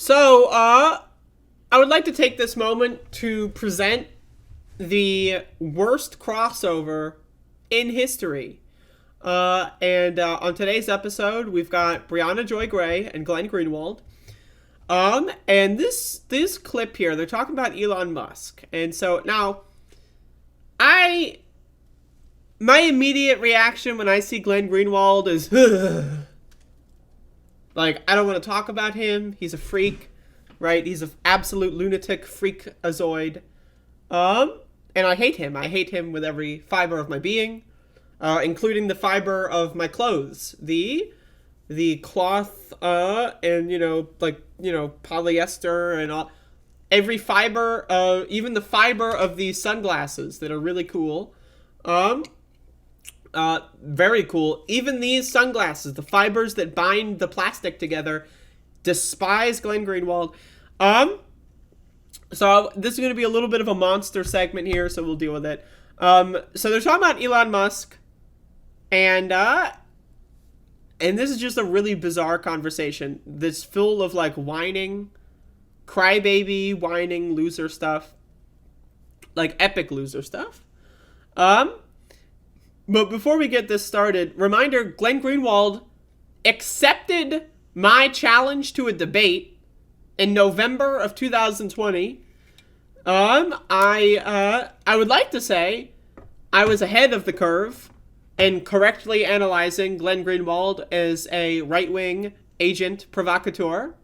So, I would like to take this moment to present the worst crossover in history. And on today's episode, we've got Brianna Joy Gray and Glenn Greenwald. And this clip here, they're talking about Elon Musk. And so now, my immediate reaction when I see Glenn Greenwald is, like, I don't want to talk about him. He's a freak, right? He's an absolute lunatic freakazoid. And I hate him. I hate him with every fiber of my being, including the fiber of my clothes. The cloth, and, polyester and all. Every fiber, even the fiber of these sunglasses that are really cool. Very cool. Even these sunglasses, the fibers that bind the plastic together, despise Glenn Greenwald. So this is going to be a little bit of a monster segment here, so we'll deal with it. So they're talking about Elon Musk, and this is just a really bizarre conversation that's full of, like, whining, crybaby, whining, loser stuff. Like, epic loser stuff. But before we get this started, reminder, Glenn Greenwald accepted my challenge to a debate in November of 2020. I would like to say I was ahead of the curve in correctly analyzing Glenn Greenwald as a right-wing agent provocateur.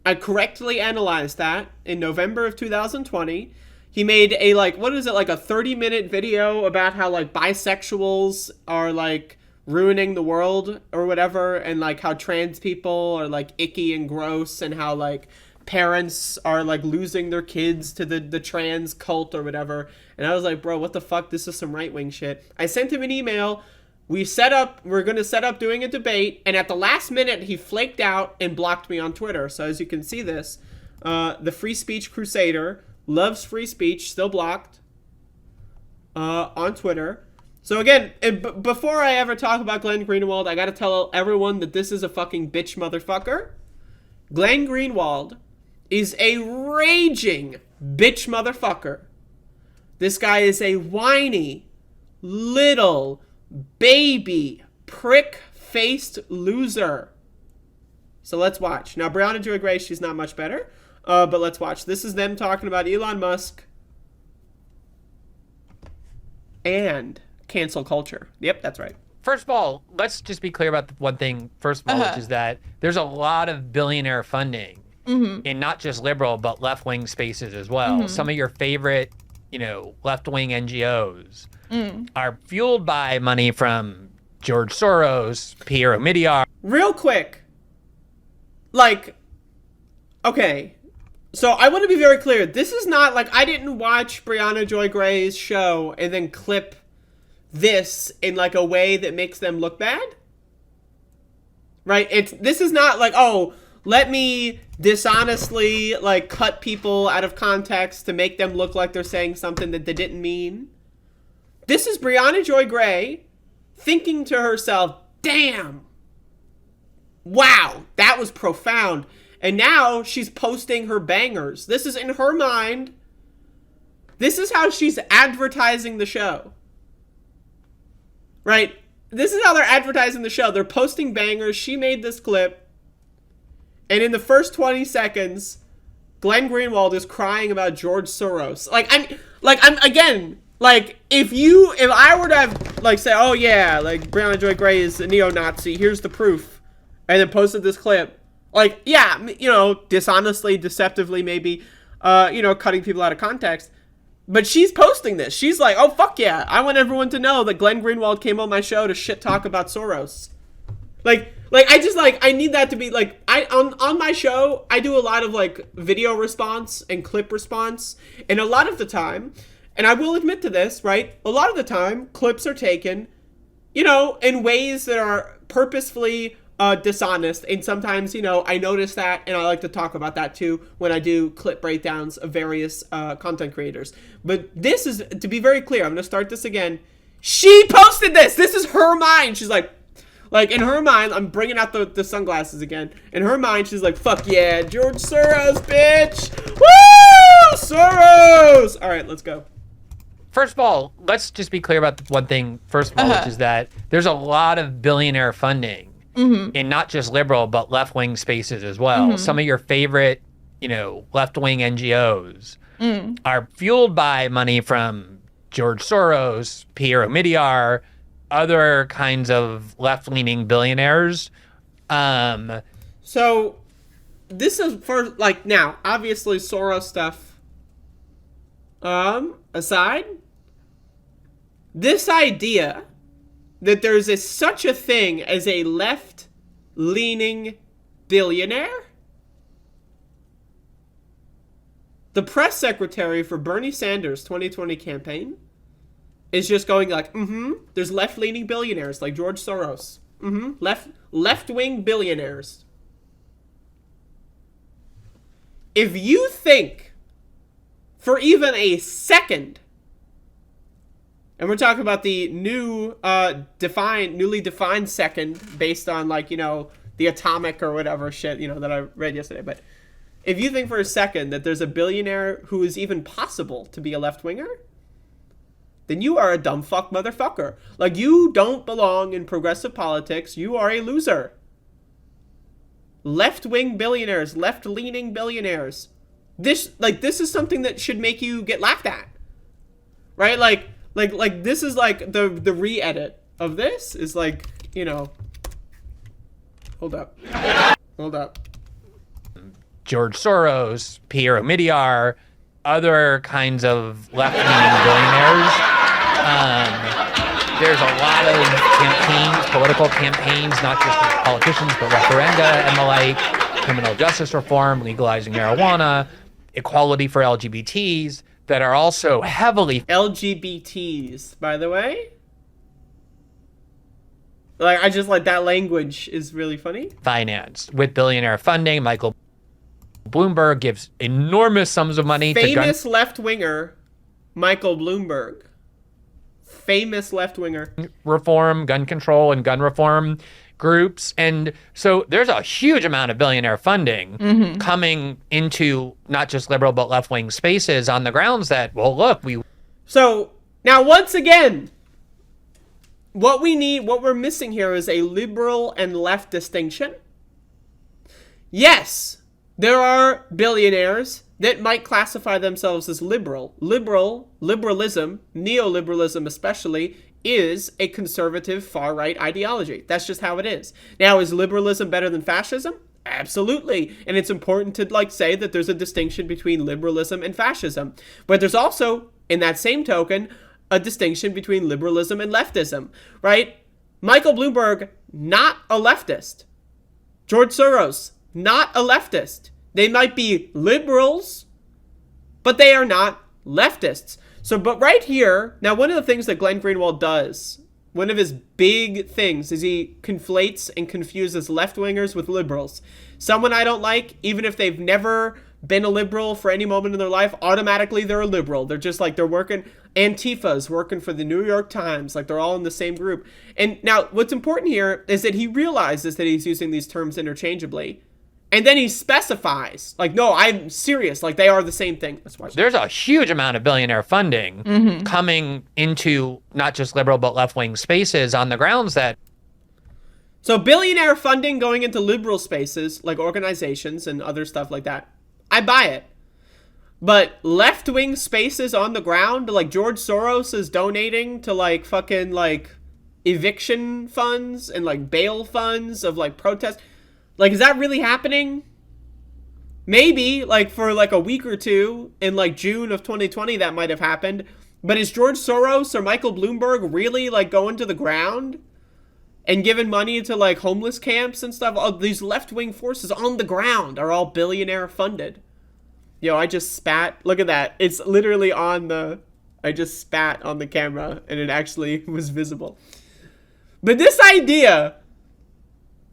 I correctly analyzed that in November of 2020. He made a, like, what is it, like a 30-minute video about how, like, bisexuals are, like, ruining the world or whatever, and, like, how trans people are, like, icky and gross, and how, like, parents are, like, losing their kids to the trans cult or whatever. And I was like, bro, what the fuck? This is some right-wing shit. I sent him an email. We're going to set up doing a debate, and at the last minute, he flaked out and blocked me on Twitter. So as you can see this, the free speech crusader loves free speech, still blocked on Twitter. So again, before I ever talk about Glenn Greenwald, I gotta tell everyone that this is a fucking bitch motherfucker. Glenn Greenwald is a raging bitch motherfucker. This guy is a whiny, little, baby, prick-faced loser. So let's watch. Now, Brianna Joy Gray, she's not much better. But let's watch. This is them talking about Elon Musk and cancel culture. Yep, that's right. First of all, let's just be clear about one thing, first of all, which is that there's a lot of billionaire funding in not just liberal, but left-wing spaces as well. Some of your favorite, left-wing NGOs are fueled by money from George Soros, Pierre Omidyar. Real quick. Like, okay. So I want to be very clear. This is not, like, I didn't watch Brianna Joy Gray's show and then clip this in, like, a way that makes them look bad. Right? This is not like, oh, let me dishonestly, like, cut people out of context to make them look like they're saying something that they didn't mean. This is Brianna Joy Gray thinking to herself, damn, wow, that was profound. And now she's posting her bangers. This is in her mind. This is how she's advertising the show. Right? This is how they're advertising the show. They're posting bangers. She made this clip. And in the first 20 seconds, Glenn Greenwald is crying about George Soros. If I were to have, like, say, oh yeah, like, Brianna Joy Gray is a neo-Nazi, here's the proof, and then posted this clip, like, yeah, dishonestly, deceptively, maybe, cutting people out of context. But she's posting this. She's like, oh, fuck yeah. I want everyone to know that Glenn Greenwald came on my show to shit talk about Soros. I need that to be, like, on my show, I do a lot of, like, video response and clip response. And a lot of the time, and I will admit to this, right? A lot of the time, clips are taken, in ways that are purposefully dishonest, and sometimes I notice that, and I like to talk about that too when I do clip breakdowns of various content creators. But this is, to be very clear, I'm gonna start this again. She posted this. This is her mind. She's like, Like, in her mind, I'm bringing out the sunglasses again. In her mind, she's like, fuck yeah, George Soros, bitch. Woo! Soros! All right, let's go. First of all, let's just be clear about one thing, first of all, which is that there's a lot of billionaire funding in not just liberal, but left-wing spaces as well. Some of your favorite, left-wing NGOs are fueled by money from George Soros, Pierre Omidyar, other kinds of left-leaning billionaires. So this is for, now, obviously Soros stuff aside, this idea that there's such a thing as a left-leaning billionaire. The press secretary for Bernie Sanders' 2020 campaign is just going like, there's left-leaning billionaires like George Soros. Left-wing billionaires. If you think for even a second, and we're talking about the newly defined second based on the atomic or whatever shit, that I read yesterday. But if you think for a second that there's a billionaire who is even possible to be a left-winger, then you are a dumb fuck motherfucker. Like, you don't belong in progressive politics. You are a loser. Left-wing billionaires, left-leaning billionaires. This is something that should make you get laughed at. Right? Like this is the re-edit of this is hold up. George Soros, Pierre Omidyar, other kinds of left-leaning billionaires. There's a lot of campaigns, political campaigns, not just with politicians, but referenda and the like, criminal justice reform, legalizing marijuana, equality for LGBTs, that are also heavily... LGBTs, by the way. I just that language is really funny. Financed with billionaire funding. Michael Bloomberg gives enormous sums of money to famous left-winger Michael Bloomberg. Famous left-winger. Reform, gun control, and gun reform groups. And so there's a huge amount of billionaire funding coming into not just liberal but left-wing spaces on the grounds that, well, look, So, now once again, what we're missing here is a liberal and left distinction. Yes, there are billionaires that might classify themselves as liberal. Liberalism, neoliberalism especially, is a conservative far-right ideology. That's just how it is. Now, is liberalism better than fascism? Absolutely. And it's important to say that there's a distinction between liberalism and fascism. But there's also, in that same token, a distinction between liberalism and leftism, right? Michael Bloomberg, not a leftist. George Soros, not a leftist. They might be liberals, but they are not leftists. So, but right here, now one of the things that Glenn Greenwald does, one of his big things, is he conflates and confuses left-wingers with liberals. Someone I don't like, even if they've never been a liberal for any moment in their life, automatically they're a liberal. They're just they're working, Antifa's working for the New York Times, they're all in the same group. And now, what's important here is that he realizes that he's using these terms interchangeably. And then he specifies, no, I'm serious, they are the same thing. That's why there's a huge amount of billionaire funding coming into not just liberal but left-wing spaces on the grounds that... So billionaire funding going into liberal spaces, like organizations and other stuff like that, I buy it. But left-wing spaces on the ground, George Soros is donating to fucking eviction funds and bail funds of protest. Is that really happening? Maybe, for a week or two in June of 2020 that might have happened. But is George Soros or Michael Bloomberg really going to the ground and giving money to homeless camps and stuff? Oh, these left-wing forces on the ground are all billionaire funded. I just spat. Look at that. It's literally I just spat on the camera and it actually was visible. But this idea...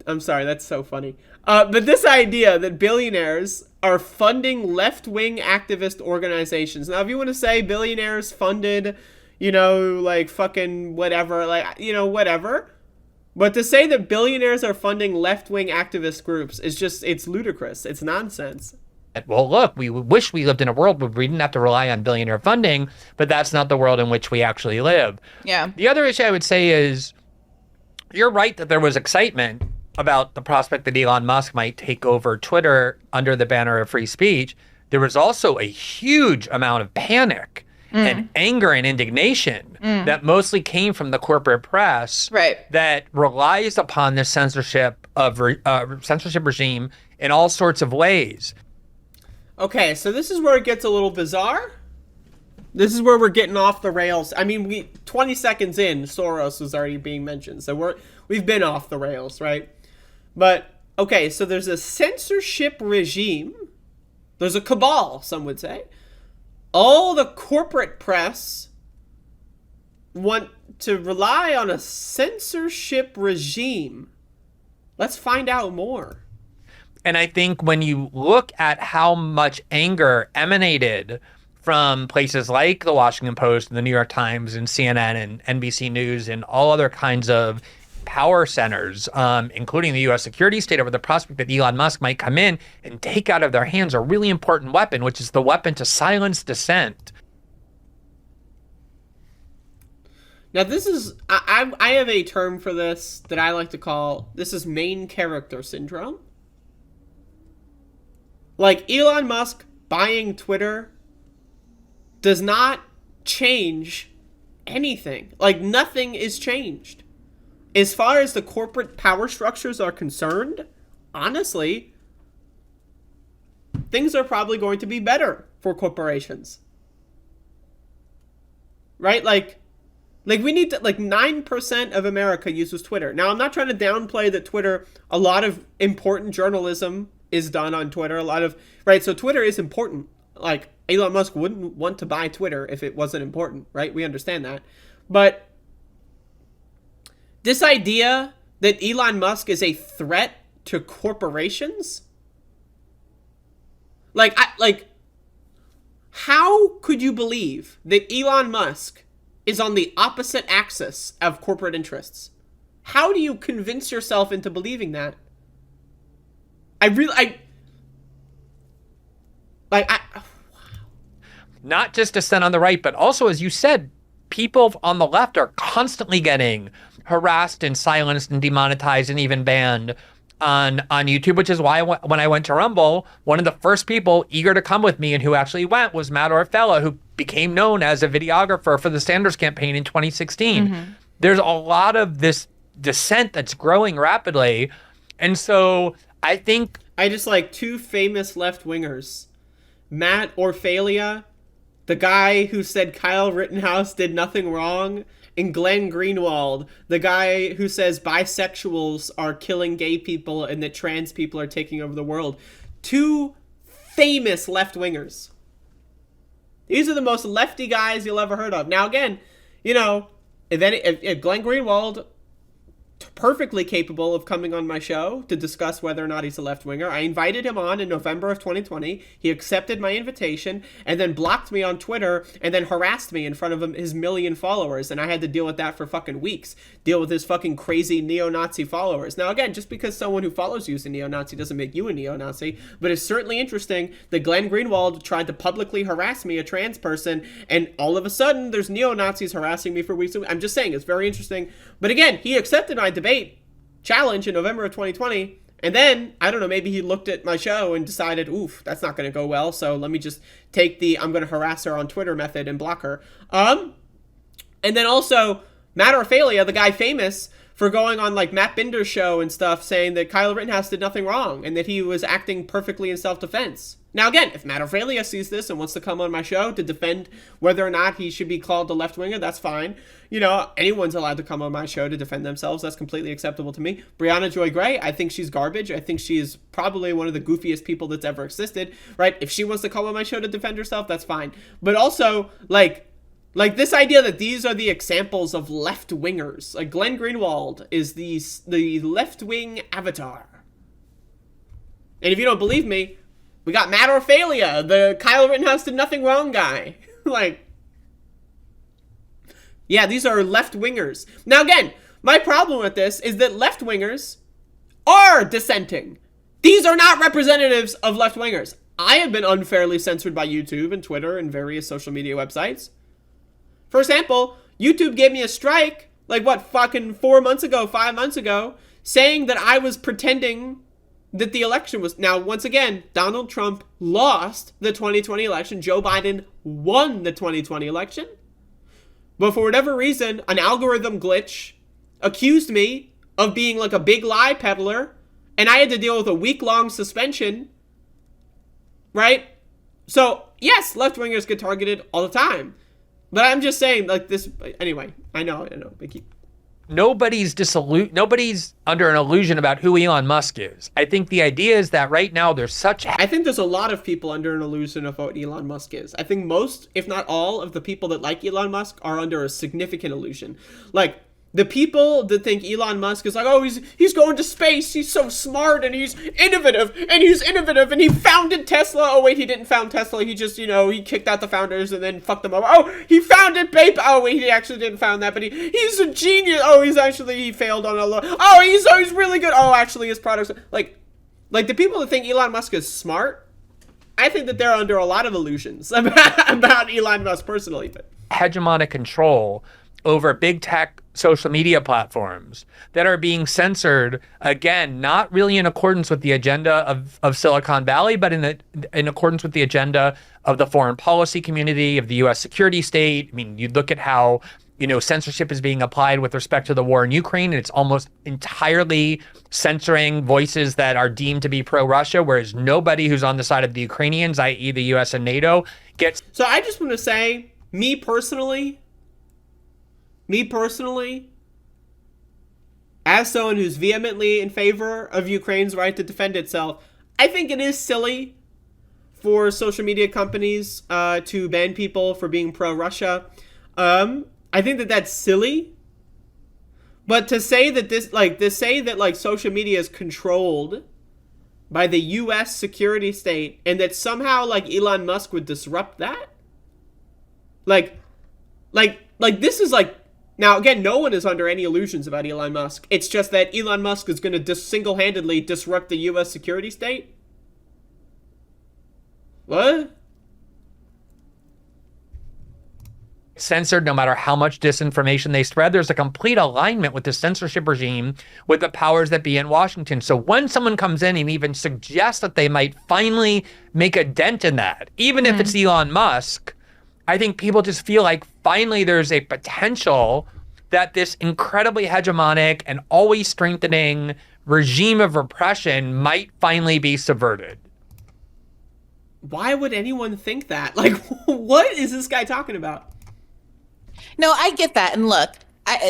I'm sorry, that's so funny. But this idea that billionaires are funding left-wing activist organizations. Now, if you want to say billionaires funded, fucking whatever, whatever. But to say that billionaires are funding left-wing activist groups is just, it's ludicrous. It's nonsense. Well, look, we wish we lived in a world where we didn't have to rely on billionaire funding, but that's not the world in which we actually live. Yeah. The other issue I would say is you're right that there was excitement about the prospect that Elon Musk might take over Twitter under the banner of free speech. There was also a huge amount of panic and anger and indignation that mostly came from the corporate press that relies upon this censorship regime in all sorts of ways. Okay, so this is where it gets a little bizarre. This is where we're getting off the rails. I mean, 20 seconds in, Soros was already being mentioned, so we've been off the rails, right? But okay, so there's a censorship regime. There's a cabal, some would say. All the corporate press want to rely on a censorship regime. Let's find out more. And I think when you look at how much anger emanated from places like the Washington Post and the New York Times and CNN and NBC News and all other kinds of power centers, including the U.S. security state, over the prospect that Elon Musk might come in and take out of their hands a really important weapon, which is the weapon to silence dissent. Now, this is, I have a term for this that I like to call, this is main character syndrome. Like, Elon Musk buying Twitter does not change anything. Like, nothing is changed. As far as the corporate power structures are concerned, honestly, things are probably going to be better for corporations. Right? Like we need to, like 9% of America uses Twitter. Now, I'm not trying to downplay that Twitter, a lot of important journalism is done on Twitter. Right? So Twitter is important. Like, Elon Musk wouldn't want to buy Twitter if it wasn't important, right? We understand that. But this idea that Elon Musk is a threat to corporations? How could you believe that Elon Musk is on the opposite axis of corporate interests? How do you convince yourself into believing that? Not just dissent on the right, but also, as you said, people on the left are constantly getting harassed and silenced and demonetized and even banned on YouTube, which is why when I went to Rumble, one of the first people eager to come with me and who actually went was Matt Orfella, who became known as a videographer for the Sanders campaign in 2016. There's a lot of this dissent that's growing rapidly. And so I think... I just like two famous left-wingers. Matt Orfella, the guy who said Kyle Rittenhouse did nothing wrong, and Glenn Greenwald, the guy who says bisexuals are killing gay people and that trans people are taking over the world. Two famous left-wingers. These are the most lefty guys you'll ever heard of. Now, again, you know, if Glenn Greenwald, perfectly capable of coming on my show to discuss whether or not he's a left-winger. I invited him on in November of 2020. He accepted my invitation and then blocked me on Twitter and then harassed me in front of his 1 million followers. And I had to deal with that for fucking weeks. Deal with his fucking crazy neo-Nazi followers. Now, again, just because someone who follows you is a neo-Nazi doesn't make you a neo-Nazi. But it's certainly interesting that Glenn Greenwald tried to publicly harass me, a trans person, and all of a sudden there's neo-Nazis harassing me for weeks. I'm just saying, it's very interesting. But again, he accepted my debate challenge in November of 2020, and then I don't know, maybe he looked at my show and decided, oof, that's not going to go well, so let me just take the I'm going to harass her on Twitter method and block her. And then also Matt Orfella, the guy famous for going on like Matt Binder's show and stuff, saying that Kyle Rittenhouse did nothing wrong and that he was acting perfectly in self-defense. Now, again, if Matt Orfella sees this and wants to come on my show to defend whether or not he should be called a left-winger, that's fine. You know, anyone's allowed to come on my show to defend themselves. That's completely acceptable to me. Brianna Joy Gray, I think she's garbage. I think she is probably one of the goofiest people that's ever existed, right? If she wants to come on my show to defend herself, that's fine. But also, like this idea that these are the examples of left-wingers. Like, Glenn Greenwald is the left-wing avatar. And if you don't believe me, we got Matt Orfella, the Kyle Rittenhouse did nothing wrong guy. Like, yeah, these are left-wingers. Now, again, My problem with this is that left-wingers are dissenting. These are not representatives of left-wingers. I have been unfairly censored by YouTube and Twitter and various social media websites. For example, YouTube gave me a strike, like what, fucking 4 months ago, 5 months ago, saying that I was pretending that the election was... Now, once again, Donald Trump lost the 2020 election. Joe Biden won the 2020 election. But for whatever reason, an algorithm glitch accused me of being like a big lie peddler, and I had to deal with a week-long suspension, right? So, yes, left-wingers get targeted all the time. But I'm just saying, like, this... Anyway, I know. Nobody's under an illusion about who Elon Musk is. I think the idea is that right now there's such... I think there's a lot of people under an illusion of what Elon Musk is. I think most, if not all, of the people that like Elon Musk are under a significant illusion. Like, the people that think Elon Musk is like, oh, he's going to space, he's so smart, and he's innovative, and he founded Tesla. Oh, wait, he didn't found Tesla, he just, he kicked out the founders and then fucked them up. Oh, he founded PayPal. Oh, wait, he actually didn't found that, but he's a genius. Oh, he failed on a lot. Oh, he's really good. Oh, actually, his products, like the people that think Elon Musk is smart, I think that they're under a lot of illusions about Elon Musk personally. But hegemonic control over big tech social media platforms that are being censored, again, not really in accordance with the agenda of Silicon Valley, but in accordance with the agenda of the foreign policy community, of the U.S. security state. I mean, you look at how, censorship is being applied with respect to the war in Ukraine, and it's almost entirely censoring voices that are deemed to be pro-Russia, whereas nobody who's on the side of the Ukrainians, i.e. the U.S. and NATO, gets... So I just want to say, me personally, as someone who's vehemently in favor of Ukraine's right to defend itself, I think it is silly for social media companies to ban people for being pro-Russia. I think that that's silly. But to say that social media is controlled by the U.S. security state and that somehow Elon Musk would disrupt that, this is like... Now, again, no one is under any illusions about Elon Musk. It's just that Elon Musk is going to single-handedly disrupt the U.S. security state? What? Censored no matter how much disinformation they spread. There's a complete alignment with the censorship regime with the powers that be in Washington. So when someone comes in and even suggests that they might finally make a dent in that, even if it's Elon Musk, I think people just feel like finally there's a potential that this incredibly hegemonic and always strengthening regime of repression might finally be subverted. Why would anyone think that? What is this guy talking about? No, I get that. And look,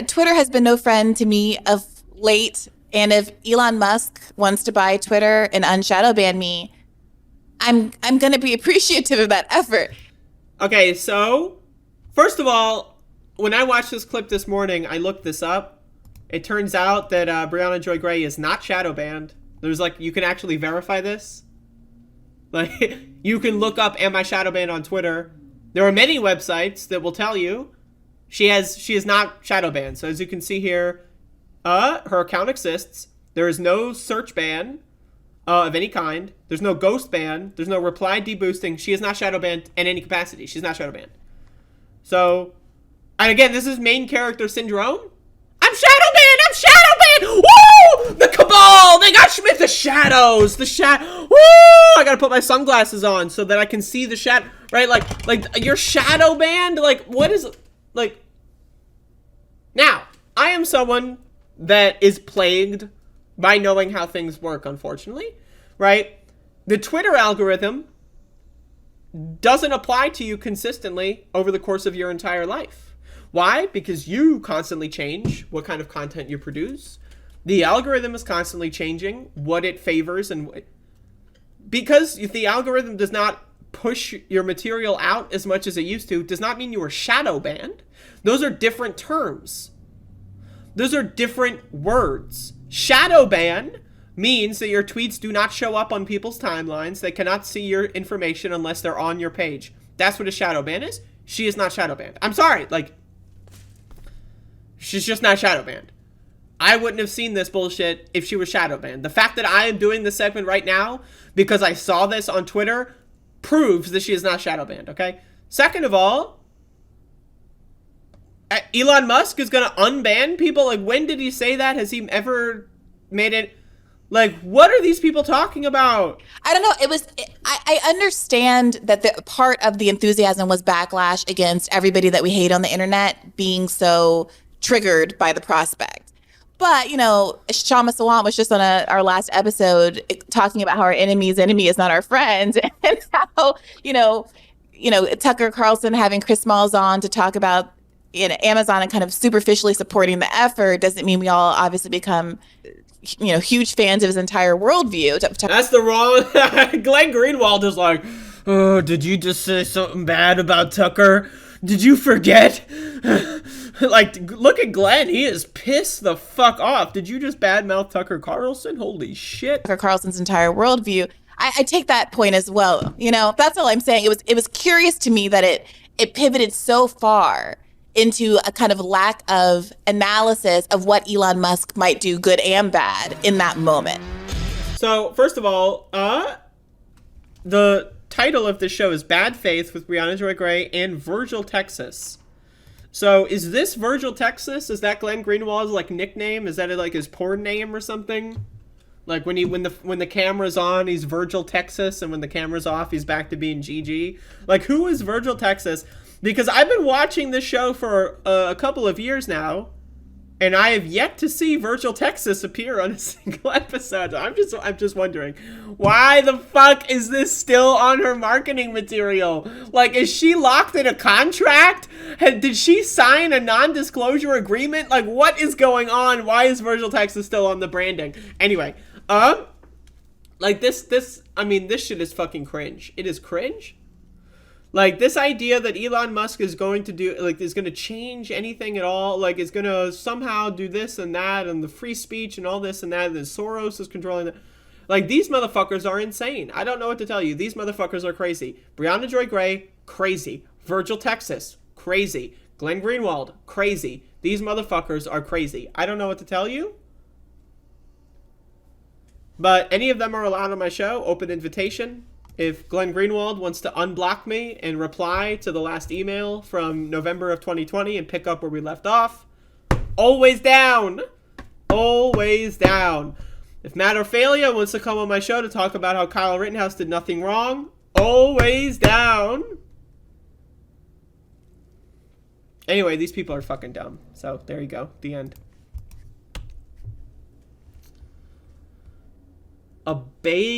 Twitter has been no friend to me of late. And if Elon Musk wants to buy Twitter and unshadow ban me, I'm going to be appreciative of that effort. Okay, so, first of all, when I watched this clip this morning, I looked this up. It turns out that Brianna Joy Gray is not shadow banned. There's you can actually verify this. You can look up, am I shadow banned on Twitter? There are many websites that will tell you she is not shadow banned. So as you can see here, her account exists. There is no search ban of any kind. There's no ghost ban. There's no reply deboosting. She is not shadow banned in any capacity. She's not shadow banned. So, and again, this is main character syndrome. I'm shadow banned. I'm shadow banned. Woo! The cabal. They got Schmidt. The shadows. The Woo! I gotta put my sunglasses on so that I can see the shadow. Right? You're shadow banned. What is Now, I am someone that is plagued by knowing how things work, unfortunately, right? The Twitter algorithm doesn't apply to you consistently over the course of your entire life. Why? Because you constantly change what kind of content you produce. The algorithm is constantly changing what it favors, and because the algorithm does not push your material out as much as it used to, does not mean you are shadow banned. Those are different terms. Those are different words. Shadow ban means that your tweets do not show up on people's timelines. They cannot see your information unless they're on your page. That's what a shadow ban is. She is not shadow banned. I'm sorry, she's just not shadow banned. I wouldn't have seen this bullshit if she was shadow banned. The fact that I am doing this segment right now because I saw this on Twitter proves that she is not shadow banned, okay? Second of all, Elon Musk is going to unban people? Like, when did he say that? Has he ever made it? Like, what are these people talking about? I don't know. I understand that the part of the enthusiasm was backlash against everybody that we hate on the internet being so triggered by the prospect. But, you know, Shama Sawant was just on our last episode talking about how our enemy's enemy is not our friend. And how, you know, Tucker Carlson having Chris Smalls on to talk about Amazon and kind of superficially supporting the effort doesn't mean we all obviously become, you know, huge fans of his entire worldview. That's the wrong... Glenn Greenwald is like, oh, did you just say something bad about Tucker? Did you forget? Like, look at Glenn. He is pissed the fuck off. Did you just badmouth Tucker Carlson? Holy shit. Tucker Carlson's entire worldview. I take that point as well. You know, that's all I'm saying. It was curious to me that it pivoted so far into a kind of lack of analysis of what Elon Musk might do, good and bad, in that moment. So, first of all, the title of this show is Bad Faith with Brianna Joy Gray and Virgil Texas. So, is this Virgil Texas? Is that Glenn Greenwald's, like, nickname? Is that, like, his porn name or something? Like, when the camera's on, he's Virgil Texas, and when the camera's off, he's back to being GG? Like, who is Virgil Texas? Because I've been watching this show for a couple of years now, and I have yet to see Virgil Texas appear on a single episode. I'm just wondering, why the fuck is this still on her marketing material? Like, is she locked in a contract? Did she sign a non-disclosure agreement? Like, what is going on? Why is Virgil Texas still on the branding? Anyway, like this, I mean, this shit is fucking cringe. It is cringe. Like, this idea that Elon Musk is going to do, like, is going to change anything at all, like, is going to somehow do this and that, and the free speech and all this and that, and Soros is controlling it. Like, these motherfuckers are insane. I don't know what to tell you. These motherfuckers are crazy. Brianna Joy Gray, crazy. Virgil Texas, crazy. Glenn Greenwald, crazy. These motherfuckers are crazy. I don't know what to tell you. But any of them are allowed on my show. Open invitation. If Glenn Greenwald wants to unblock me and reply to the last email from November of 2020 and pick up where we left off, always down. Always down. If Matt Orfalia wants to come on my show to talk about how Kyle Rittenhouse did nothing wrong, always down. Anyway, these people are fucking dumb. So, there you go. The end. A baby.